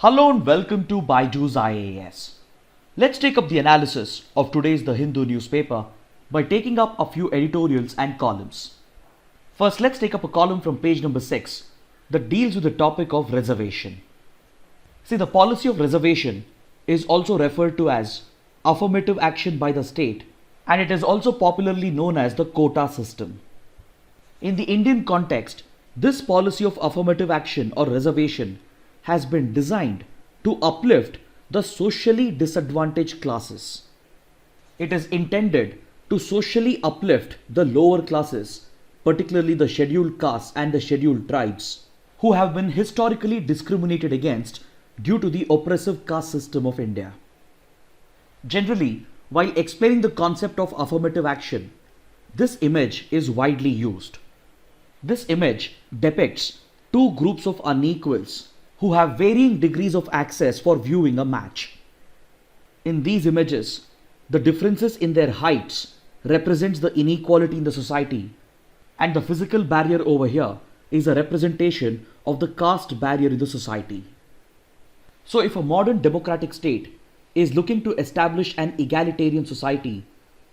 Hello and welcome to Baiju's IAS. Let's take up the analysis of today's The Hindu newspaper by taking up a few editorials and columns. First, let's take up a column from page number 6 that deals with the topic of reservation. See, the policy of reservation is also referred to as affirmative action by the state, and it is also popularly known as the quota system. In the Indian context, this policy of affirmative action or reservation has been designed to uplift the socially disadvantaged classes. It is intended to socially uplift the lower classes, particularly the scheduled castes and the scheduled tribes, who have been historically discriminated against due to the oppressive caste system of India. Generally, while explaining the concept of affirmative action, this image is widely used. This image depicts two groups of unequals who have varying degrees of access for viewing a match. In these images, the differences in their heights represents the inequality in the society, and the physical barrier over here is a representation of the caste barrier in the society. So if a modern democratic state is looking to establish an egalitarian society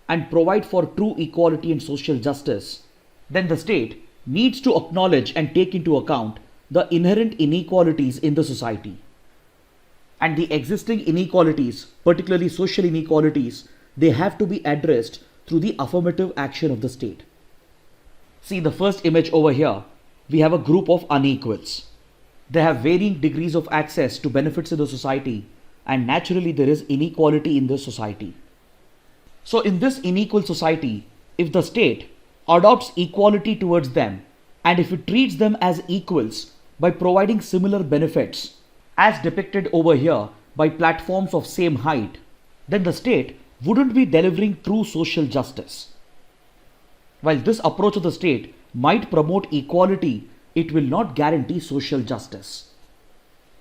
and provide for true equality and social justice, then the state needs to acknowledge and take into account the inherent inequalities in the society. And the existing inequalities, particularly social inequalities, they have to be addressed through the affirmative action of the state. See the first image over here, we have a group of unequals. They have varying degrees of access to benefits in the society, and naturally there is inequality in the society. So in this unequal society, if the state adopts equality towards them, and if it treats them as equals by providing similar benefits as depicted over here by platforms of same height, then the state wouldn't be delivering true social justice. While this approach of the state might promote equality, it will not guarantee social justice.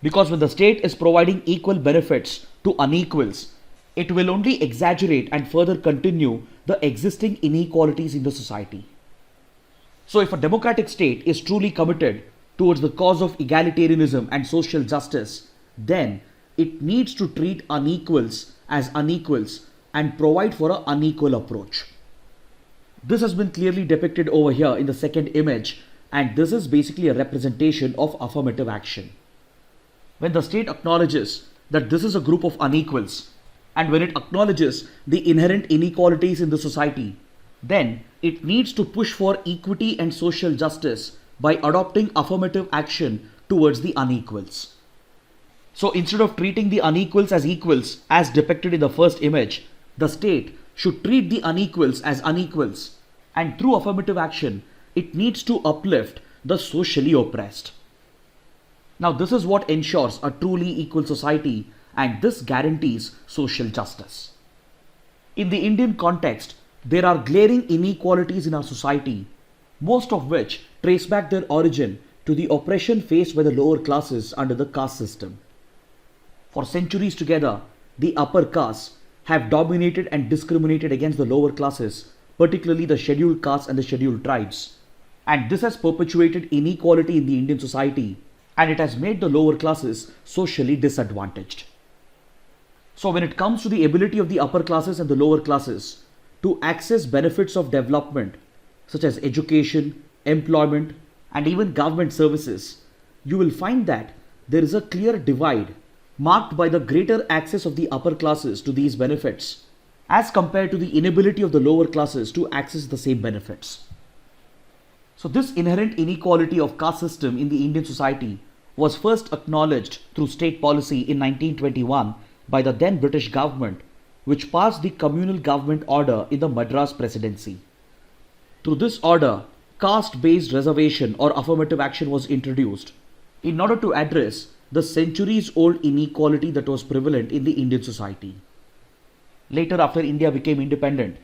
Because when the state is providing equal benefits to unequals, it will only exaggerate and further continue the existing inequalities in the society. So if a democratic state is truly committed towards the cause of egalitarianism and social justice, then it needs to treat unequals as unequals and provide for an unequal approach. This has been clearly depicted over here in the second image, and this is basically a representation of affirmative action. When the state acknowledges that this is a group of unequals, and when it acknowledges the inherent inequalities in the society, then it needs to push for equity and social justice by adopting affirmative action towards the unequals. So instead of treating the unequals as equals as depicted in the first image, the state should treat the unequals as unequals, and through affirmative action, it needs to uplift the socially oppressed. Now this is what ensures a truly equal society, and this guarantees social justice. In the Indian context, there are glaring inequalities in our society, most of which trace back their origin to the oppression faced by the lower classes under the caste system. For centuries together, the upper castes have dominated and discriminated against the lower classes, particularly the scheduled castes and the scheduled tribes. And this has perpetuated inequality in the Indian society, and it has made the lower classes socially disadvantaged. So when it comes to the ability of the upper classes and the lower classes to access benefits of development, such as education, employment, and even government services, you will find that there is a clear divide marked by the greater access of the upper classes to these benefits as compared to the inability of the lower classes to access the same benefits. So this inherent inequality of caste system in the Indian society was first acknowledged through state policy in 1921 by the then British government, which passed the Communal Government Order in the Madras Presidency. Through this order, caste-based reservation or affirmative action was introduced in order to address the centuries-old inequality that was prevalent in the Indian society. Later, after India became independent,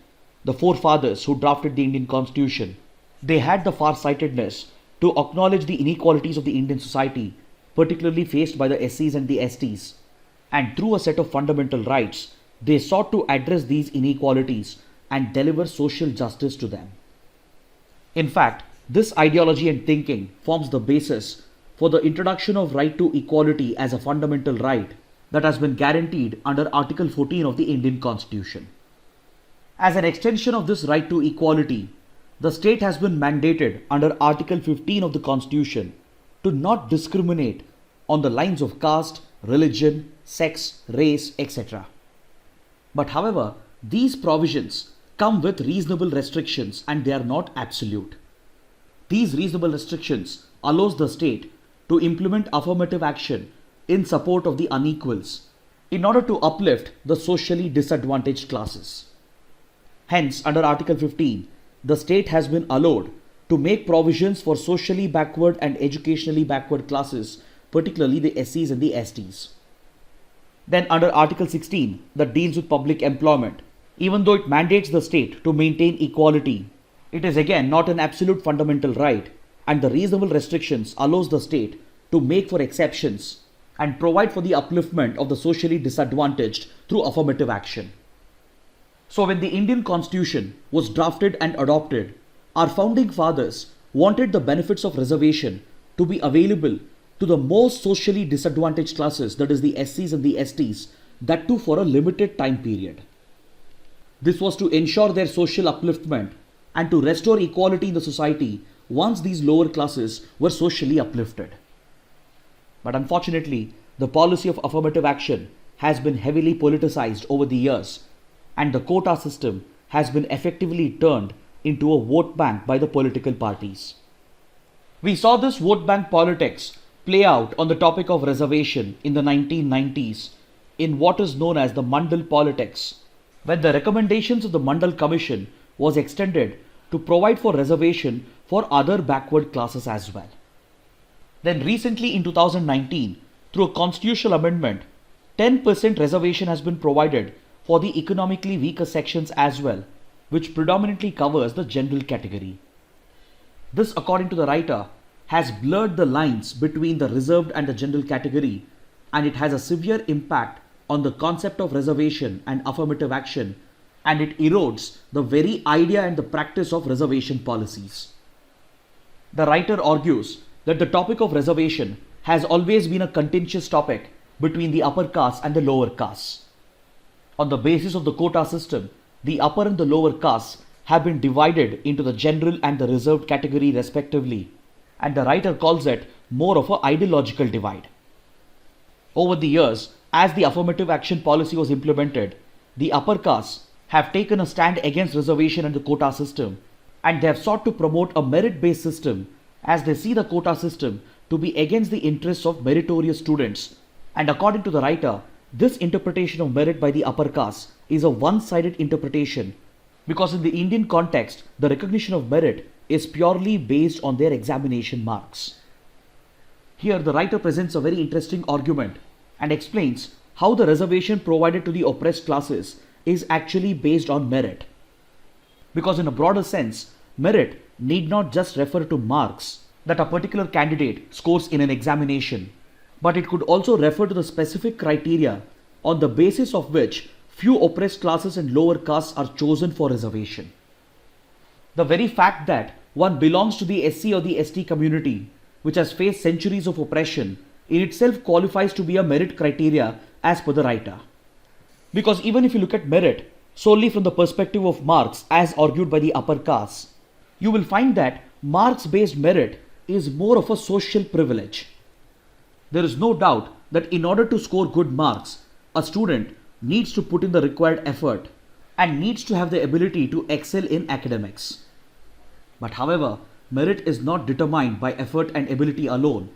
the forefathers who drafted the Indian Constitution, they had the far-sightedness to acknowledge the inequalities of the Indian society, particularly faced by the SCs and the STs, and through a set of fundamental rights, they sought to address these inequalities and deliver social justice to them. In fact, this ideology and thinking forms the basis for the introduction of right to equality as a fundamental right that has been guaranteed under Article 14 of the Indian Constitution. As an extension of this right to equality, the state has been mandated under Article 15 of the Constitution to not discriminate on the lines of caste, religion, sex, race, etc. But however, these provisions come with reasonable restrictions and they are not absolute. These reasonable restrictions allows the state to implement affirmative action in support of the unequals in order to uplift the socially disadvantaged classes. Hence, under Article 15, the state has been allowed to make provisions for socially backward and educationally backward classes, particularly the SCs and the STs. Then under Article 16, that deals with public employment, even though it mandates the state to maintain equality, it is again not an absolute fundamental right, and the reasonable restrictions allows the state to make for exceptions and provide for the upliftment of the socially disadvantaged through affirmative action. So when the Indian Constitution was drafted and adopted, our founding fathers wanted the benefits of reservation to be available to the most socially disadvantaged classes, that is the SCs and the STs, that too for a limited time period. This was to ensure their social upliftment and to restore equality in the society once these lower classes were socially uplifted. But unfortunately, the policy of affirmative action has been heavily politicized over the years, and the quota system has been effectively turned into a vote bank by the political parties. We saw this vote bank politics play out on the topic of reservation in the 1990s in what is known as the Mandal politics, when the recommendations of the Mandal Commission was extended to provide for reservation for other backward classes as well. Then recently in 2019, through a constitutional amendment, 10% reservation has been provided for the economically weaker sections as well, which predominantly covers the general category. This, according to the writer, has blurred the lines between the reserved and the general category, and it has a severe impact on the concept of reservation and affirmative action, and it erodes the very idea and the practice of reservation policies. The writer argues that the topic of reservation has always been a contentious topic between the upper caste and the lower castes. On the basis of the quota system, the upper and the lower castes have been divided into the general and the reserved category respectively, and the writer calls it more of an ideological divide. Over the years, as the affirmative action policy was implemented, the upper castes have taken a stand against reservation and the quota system, and they have sought to promote a merit-based system as they see the quota system to be against the interests of meritorious students. And according to the writer, this interpretation of merit by the upper caste is a one-sided interpretation, because in the Indian context, the recognition of merit is purely based on their examination marks. Here the writer presents a very interesting argument and explains how the reservation provided to the oppressed classes is actually based on merit. Because in a broader sense, merit need not just refer to marks that a particular candidate scores in an examination, but it could also refer to the specific criteria on the basis of which few oppressed classes and lower castes are chosen for reservation. The very fact that one belongs to the SC or the ST community, which has faced centuries of oppression, in itself qualifies to be a merit criteria as per the writer. Because even if you look at merit solely from the perspective of marks as argued by the upper castes, you will find that marks-based merit is more of a social privilege. There is no doubt that in order to score good marks, a student needs to put in the required effort and needs to have the ability to excel in academics. But however, merit is not determined by effort and ability alone,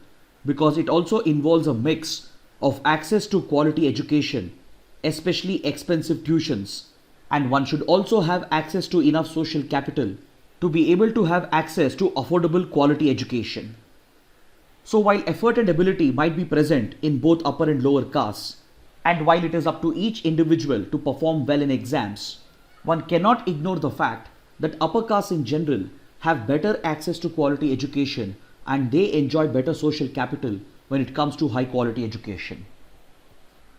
because it also involves a mix of access to quality education, especially expensive tuitions, and one should also have access to enough social capital to be able to have access to affordable quality education. So while effort and ability might be present in both upper and lower castes, and while it is up to each individual to perform well in exams, one cannot ignore the fact that upper castes in general have better access to quality education and they enjoy better social capital when it comes to high quality education.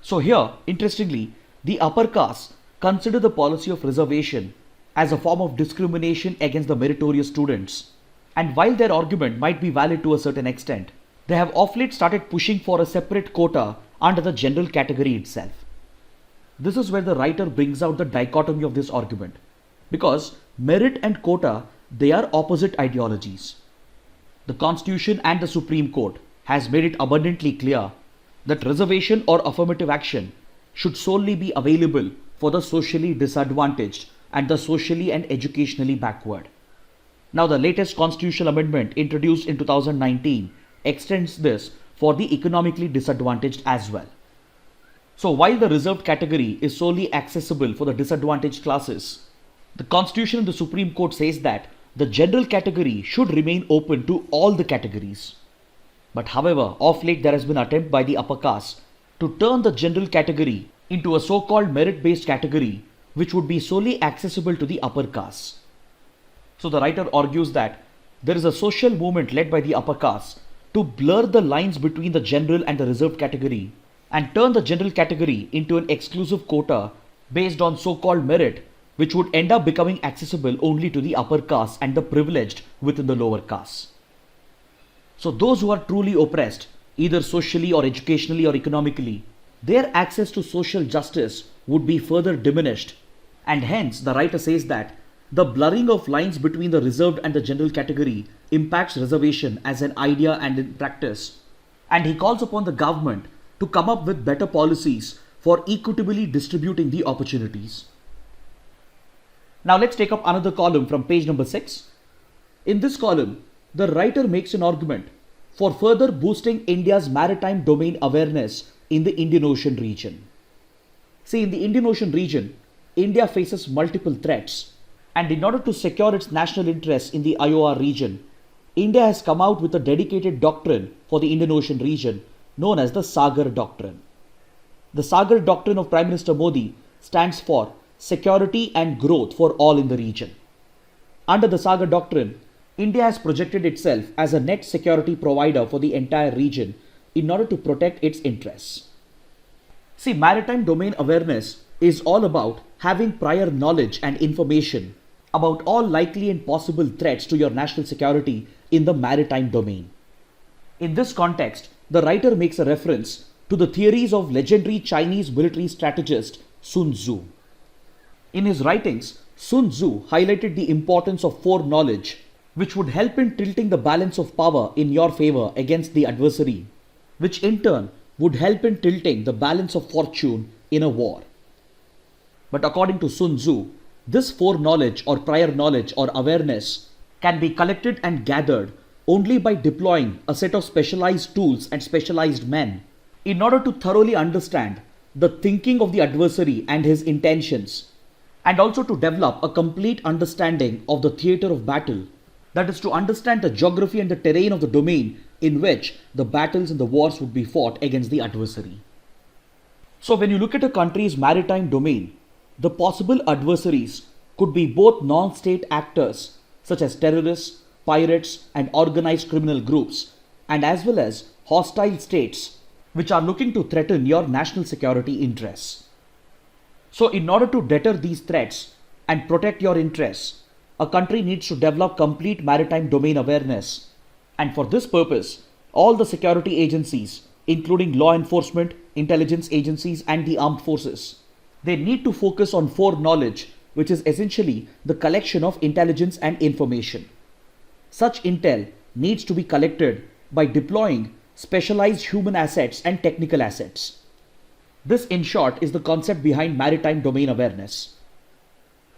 So here, interestingly, the upper castes consider the policy of reservation as a form of discrimination against the meritorious students. And while their argument might be valid to a certain extent, they have of late started pushing for a separate quota under the general category itself. This is where the writer brings out the dichotomy of this argument, because merit and quota, they are opposite ideologies. The Constitution and the Supreme Court has made it abundantly clear that reservation or affirmative action should solely be available for the socially disadvantaged and the socially and educationally backward. Now, the latest constitutional amendment introduced in 2019 extends this for the economically disadvantaged as well. So, while the reserved category is solely accessible for the disadvantaged classes, the Constitution and the Supreme Court says that the general category should remain open to all the categories. But however, of late there has been an attempt by the upper caste to turn the general category into a so-called merit-based category which would be solely accessible to the upper caste. So the writer argues that there is a social movement led by the upper caste to blur the lines between the general and the reserved category and turn the general category into an exclusive quota based on so-called merit, which would end up becoming accessible only to the upper caste and the privileged within the lower caste. So those who are truly oppressed, either socially or educationally or economically, their access to social justice would be further diminished, and hence the writer says that the blurring of lines between the reserved and the general category impacts reservation as an idea and in practice, and he calls upon the government to come up with better policies for equitably distributing the opportunities. Now let's take up another column from page number 6. In this column, the writer makes an argument for further boosting India's maritime domain awareness in the Indian Ocean region. See, in the Indian Ocean region, India faces multiple threats, and in order to secure its national interests in the IOR region, India has come out with a dedicated doctrine for the Indian Ocean region known as the Sagar Doctrine. The Sagar Doctrine of Prime Minister Modi stands for security and growth for all in the region. Under the Sagar Doctrine, India has projected itself as a net security provider for the entire region in order to protect its interests. See, maritime domain awareness is all about having prior knowledge and information about all likely and possible threats to your national security in the maritime domain. In this context, the writer makes a reference to the theories of legendary Chinese military strategist Sun Tzu. In his writings, Sun Tzu highlighted the importance of foreknowledge, which would help in tilting the balance of power in your favor against the adversary, which in turn would help in tilting the balance of fortune in a war. But according to Sun Tzu, this foreknowledge or prior knowledge or awareness can be collected and gathered only by deploying a set of specialized tools and specialized men in order to thoroughly understand the thinking of the adversary and his intentions, and also to develop a complete understanding of the theatre of battle, that is to understand the geography and the terrain of the domain in which the battles and the wars would be fought against the adversary. So when you look at a country's maritime domain, the possible adversaries could be both non-state actors such as terrorists, pirates and organized criminal groups, and as well as hostile states which are looking to threaten your national security interests. So in order to deter these threats and protect your interests, a country needs to develop complete maritime domain awareness. And for this purpose, all the security agencies, including law enforcement, intelligence agencies and the armed forces, they need to focus on foreknowledge, which is essentially the collection of intelligence and information. Such intel needs to be collected by deploying specialized human assets and technical assets. This, in short, is the concept behind maritime domain awareness.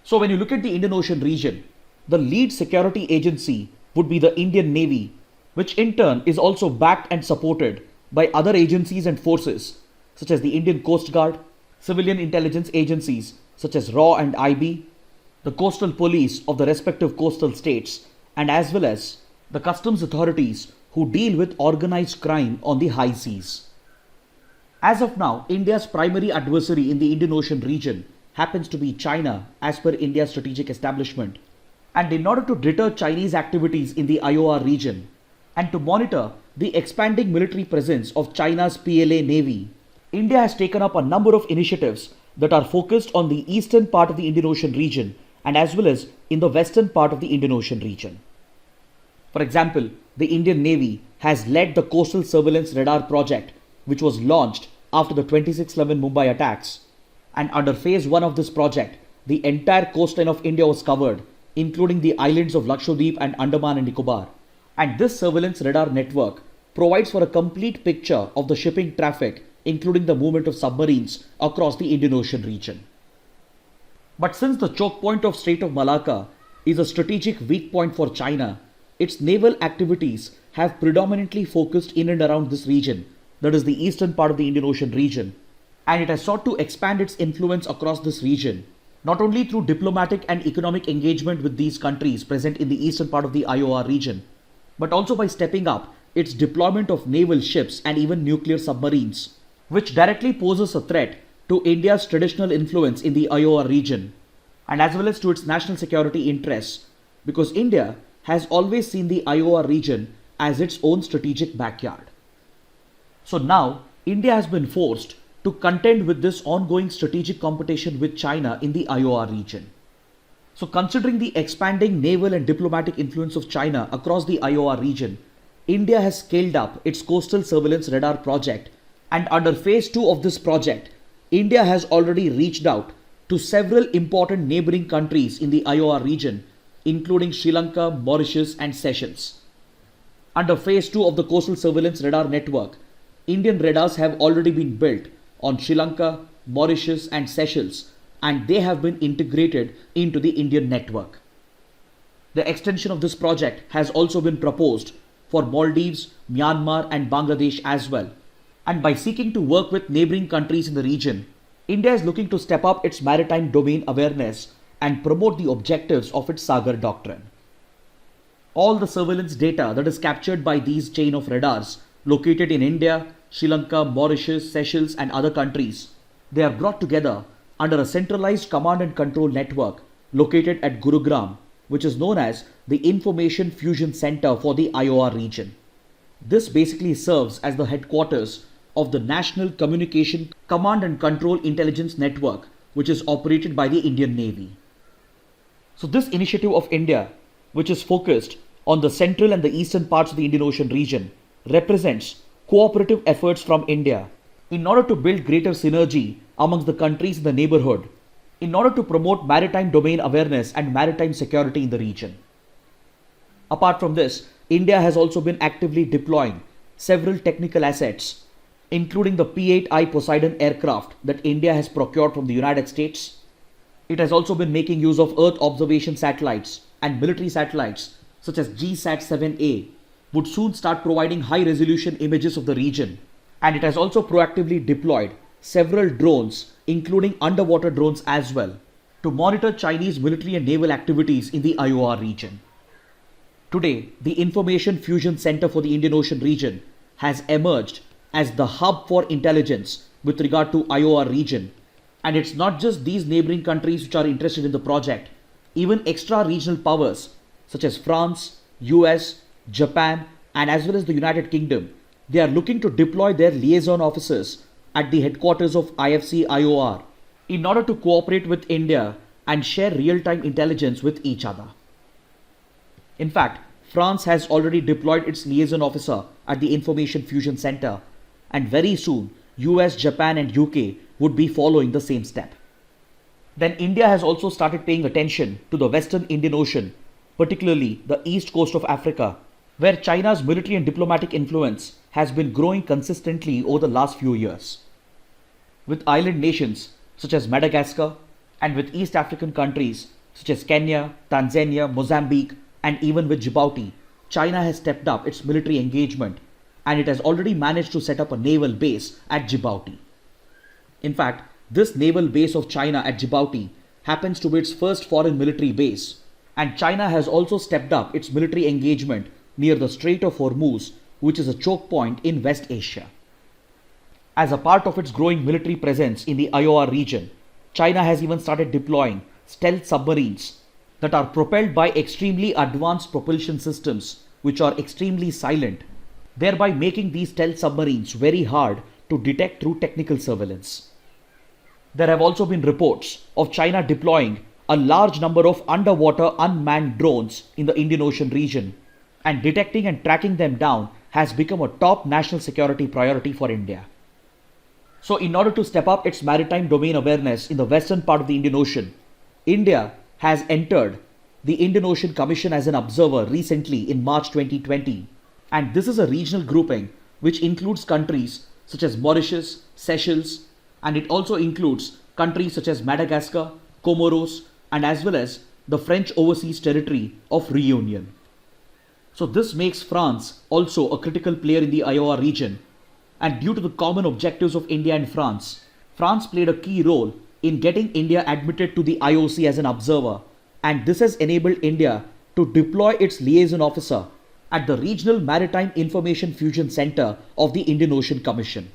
So when you look at the Indian Ocean region, the lead security agency would be the Indian Navy, which in turn is also backed and supported by other agencies and forces such as the Indian Coast Guard, civilian intelligence agencies such as RAW and IB, the coastal police of the respective coastal states, and as well as the customs authorities who deal with organized crime on the high seas. As of now, India's primary adversary in the Indian Ocean region happens to be China as per India's strategic establishment. And in order to deter Chinese activities in the IOR region and to monitor the expanding military presence of China's PLA Navy, India has taken up a number of initiatives that are focused on the eastern part of the Indian Ocean region and as well as in the western part of the Indian Ocean region. For example, the Indian Navy has led the Coastal Surveillance Radar project, which was launched after the 26/11 Mumbai attacks. And under phase 1 of this project, the entire coastline of India was covered, including the islands of Lakshadweep and Andaman and Nicobar. And this surveillance radar network provides for a complete picture of the shipping traffic, including the movement of submarines across the Indian Ocean region. But since the choke point of Strait of Malacca is a strategic weak point for China, its naval activities have predominantly focused in and around this region, that is the eastern part of the Indian Ocean region, and it has sought to expand its influence across this region, not only through diplomatic and economic engagement with these countries present in the eastern part of the IOR region, but also by stepping up its deployment of naval ships and even nuclear submarines, which directly poses a threat to India's traditional influence in the IOR region, and as well as to its national security interests, because India has always seen the IOR region as its own strategic backyard. So now, India has been forced to contend with this ongoing strategic competition with China in the IOR region. So considering the expanding naval and diplomatic influence of China across the IOR region, India has scaled up its Coastal Surveillance Radar project, and under phase 2 of this project, India has already reached out to several important neighboring countries in the IOR region, including Sri Lanka, Mauritius and Seychelles. Under phase 2 of the Coastal Surveillance Radar network, Indian radars have already been built on Sri Lanka, Mauritius and Seychelles, and they have been integrated into the Indian network. The extension of this project has also been proposed for Maldives, Myanmar and Bangladesh as well. And by seeking to work with neighboring countries in the region, India is looking to step up its maritime domain awareness and promote the objectives of its Sagar Doctrine. All the surveillance data that is captured by these chain of radars located in India, Sri Lanka, Mauritius, Seychelles and other countries, they are brought together under a centralized command and control network located at Gurugram, which is known as the Information Fusion Center for the IOR region. This basically serves as the headquarters of the National Communication Command and Control Intelligence Network, which is operated by the Indian Navy. So this initiative of India, which is focused on the central and the eastern parts of the Indian Ocean region, represents cooperative efforts from India in order to build greater synergy amongst the countries in the neighborhood, in order to promote maritime domain awareness and maritime security in the region. Apart from this, India has also been actively deploying several technical assets, including the P-8I Poseidon aircraft that India has procured from the United States. It has also been making use of Earth observation satellites, and military satellites such as GSAT-7A would soon start providing high-resolution images of the region. And it has also proactively deployed several drones, including underwater drones as well, to monitor Chinese military and naval activities in the IOR region. Today, the Information Fusion Center for the Indian Ocean region has emerged as the hub for intelligence with regard to IOR region. And it's not just these neighboring countries which are interested in the project. Even extra-regional powers such as France, US, Japan and as well as the United Kingdom, they are looking to deploy their liaison officers at the headquarters of IFC IOR in order to cooperate with India and share real-time intelligence with each other. In fact, France has already deployed its liaison officer at the Information Fusion Center, and very soon US, Japan and UK would be following the same step. Then India has also started paying attention to the Western Indian Ocean, particularly the east coast of Africa, where China's military and diplomatic influence has been growing consistently over the last few years. With island nations such as Madagascar and with East African countries such as Kenya, Tanzania, Mozambique and even with Djibouti, China has stepped up its military engagement, and it has already managed to set up a naval base at Djibouti. In fact, this naval base of China at Djibouti happens to be its first foreign military base, and China has also stepped up its military engagement near the Strait of Hormuz, which is a choke point in West Asia. As a part of its growing military presence in the IOR region, China has even started deploying stealth submarines that are propelled by extremely advanced propulsion systems which are extremely silent, thereby making these stealth submarines very hard to detect through technical surveillance. There have also been reports of China deploying a large number of underwater unmanned drones in the Indian Ocean region, and detecting and tracking them down has become a top national security priority for India. So in order to step up its maritime domain awareness in the western part of the Indian Ocean, India has entered the Indian Ocean Commission as an observer recently in March 2020. And this is a regional grouping which includes countries such as Mauritius, Seychelles, and it also includes countries such as Madagascar, Comoros, and as well as the French overseas territory of Réunion. So this makes France also a critical player in the IOR region, and due to the common objectives of India and France, France played a key role in getting India admitted to the IOC as an observer, and this has enabled India to deploy its liaison officer at the Regional Maritime Information Fusion Center of the Indian Ocean Commission.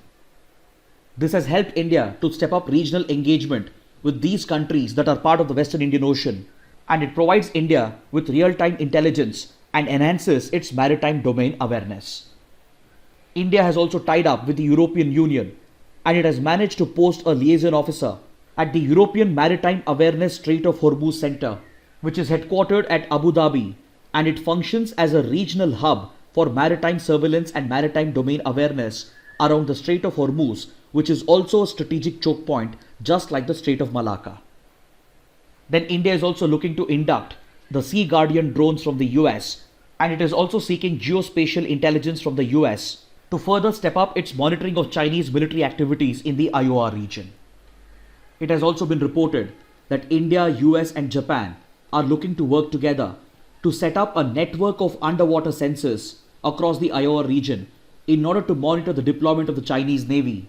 This has helped India to step up regional engagement with these countries that are part of the Western Indian Ocean, and it provides India with real-time intelligence and enhances its maritime domain awareness. India has also tied up with the European Union, and it has managed to post a liaison officer at the European Maritime Awareness Strait of Hormuz Center, which is headquartered at Abu Dhabi, and it functions as a regional hub for maritime surveillance and maritime domain awareness around the Strait of Hormuz, which is also a strategic choke point just like the Strait of Malacca. Then India is also looking to induct the Sea Guardian drones from the US, and it is also seeking geospatial intelligence from the US to further step up its monitoring of Chinese military activities in the IOR region. It has also been reported that India, US and Japan are looking to work together to set up a network of underwater sensors across the IOR region in order to monitor the deployment of the Chinese Navy.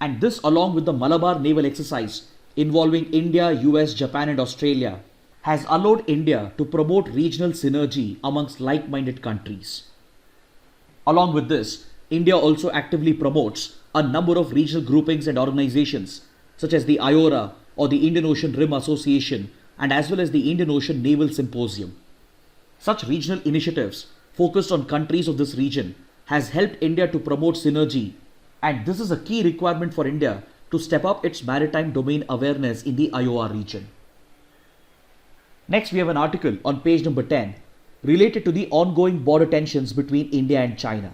And this, along with the Malabar naval exercise involving India, US, Japan and Australia, has allowed India to promote regional synergy amongst like-minded countries. Along with this, India also actively promotes a number of regional groupings and organizations such as the IORA or the Indian Ocean Rim Association, and as well as the Indian Ocean Naval Symposium. Such regional initiatives focused on countries of this region has helped India to promote synergy, and this is a key requirement for India to step up its maritime domain awareness in the IOR region. Next, we have an article on page number 10 related to the ongoing border tensions between India and China.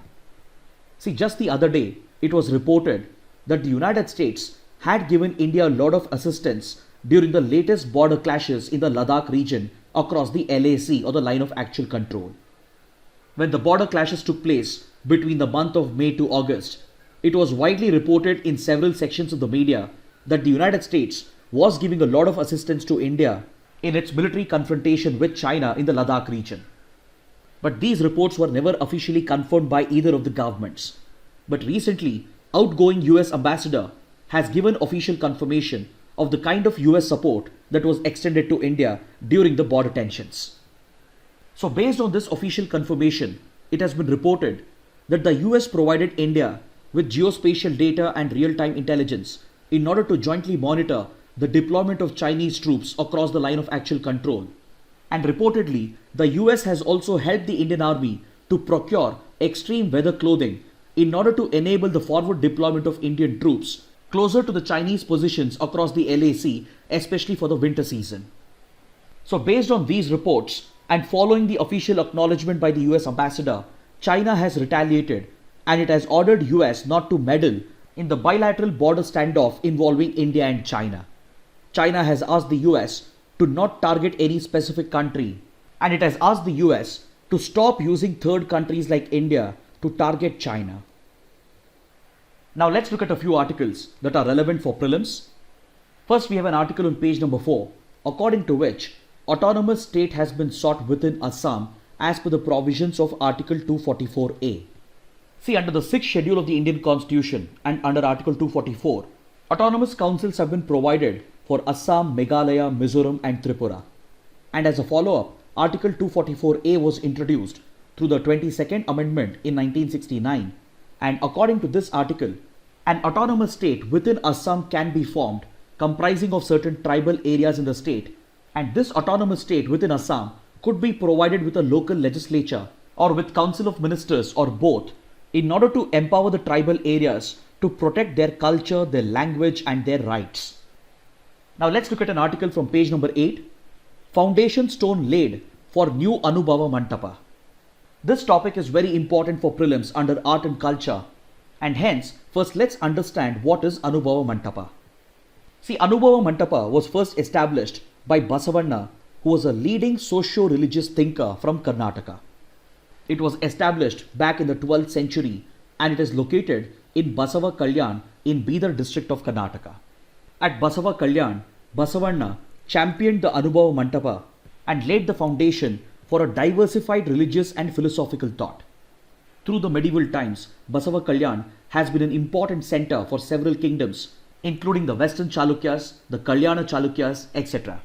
See, just the other day, it was reported that the United States had given India a lot of assistance during the latest border clashes in the Ladakh region across the LAC or the line of actual control. When the border clashes took place between the month of May to August, it was widely reported in several sections of the media that the United States was giving a lot of assistance to India in its military confrontation with China in the Ladakh region. But these reports were never officially confirmed by either of the governments. But recently, outgoing US ambassador has given official confirmation of the kind of US support that was extended to India during the border tensions. So based on this official confirmation, it has been reported that the US provided India with geospatial data and real-time intelligence in order to jointly monitor the deployment of Chinese troops across the line of actual control. And reportedly, the US has also helped the Indian Army to procure extreme weather clothing in order to enable the forward deployment of Indian troops closer to the Chinese positions across the LAC, especially for the winter season. So based on these reports and following the official acknowledgement by the US ambassador, China has retaliated, and it has ordered US not to meddle in the bilateral border standoff involving India and China. China has asked the US to not target any specific country, and it has asked the US to stop using third countries like India to target China. Now let's look at a few articles that are relevant for prelims. First, we have an article on page number 4, according to which autonomous state has been sought within Assam as per the provisions of Article 244A. See, under the 6th schedule of the Indian Constitution and under Article 244, autonomous councils have been provided for Assam, Meghalaya, Mizoram and Tripura. And as a follow-up, Article 244A was introduced through the 22nd Amendment in 1969, and according to this article, an autonomous state within Assam can be formed comprising of certain tribal areas in the state, and this autonomous state within Assam could be provided with a local legislature or with Council of Ministers or both in order to empower the tribal areas to protect their culture, their language and their rights. Now let's look at an article from page number 8, Foundation Stone Laid for New Anubhava Mantapa. This topic is very important for prelims under art and culture, and hence first let's understand what is Anubhava Mantapa. See, Anubhava Mantapa was first established by Basavanna, who was a leading socio-religious thinker from Karnataka. It was established back in the 12th century and it is located in Basava Kalyan in Bidar district of Karnataka. At Basava Kalyan, Basavanna championed the Anubhava Mantapa and laid the foundation for a diversified religious and philosophical thought. Through the medieval times, Basava Kalyan has been an important center for several kingdoms, including the Western Chalukyas, the Kalyana Chalukyas, etc.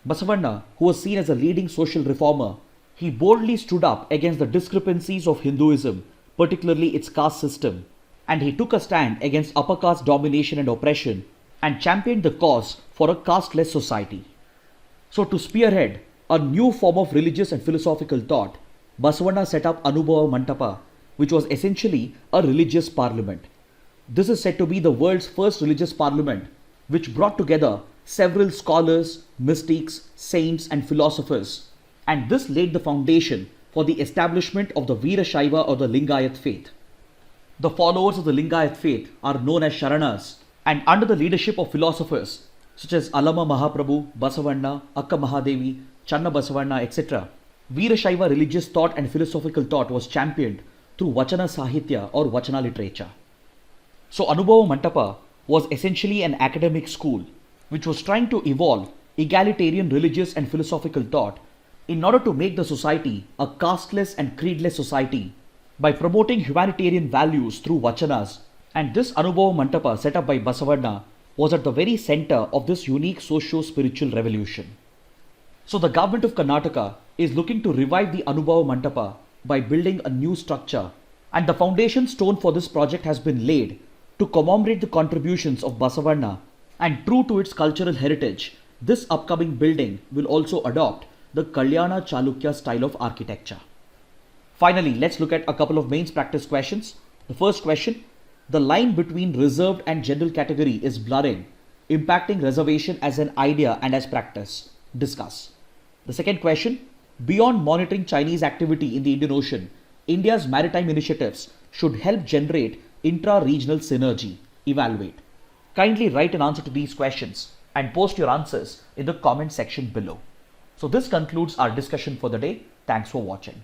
Basavanna, who was seen as a leading social reformer, he boldly stood up against the discrepancies of Hinduism, particularly its caste system, and he took a stand against upper caste domination and oppression and championed the cause for a casteless society. So to spearhead a new form of religious and philosophical thought, Basavanna set up Anubhava Mantapa, which was essentially a religious parliament. This is said to be the world's first religious parliament, which brought together several scholars, mystics, saints and philosophers, and this laid the foundation for the establishment of the Veerashaiva or the Lingayat faith. The followers of the Lingayat faith are known as Sharanas, and under the leadership of philosophers such as Alama Mahaprabhu, Basavanna, Akka Mahadevi, Channa Basavanna, etc., Veerashaiva religious thought and philosophical thought was championed through Vachana Sahitya or Vachana literature. So Anubhava Mantapa was essentially an academic school which was trying to evolve egalitarian religious and philosophical thought in order to make the society a casteless and creedless society by promoting humanitarian values through vachanas, and this Anubhava Mantapa set up by Basavanna was at the very center of this unique socio-spiritual revolution. So the government of Karnataka is looking to revive the Anubhava Mantapa by building a new structure, and the foundation stone for this project has been laid to commemorate the contributions of Basavanna, and true to its cultural heritage, this upcoming building will also adopt the Kalyana Chalukya style of architecture. Finally, let's look at a couple of mains practice questions. The first question, the line between reserved and general category is blurring, impacting reservation as an idea and as practice. Discuss. The second question, beyond monitoring Chinese activity in the Indian Ocean, India's maritime initiatives should help generate intra-regional synergy. Evaluate. Kindly write an answer to these questions and post your answers in the comment section below. So this concludes our discussion for the day. Thanks for watching.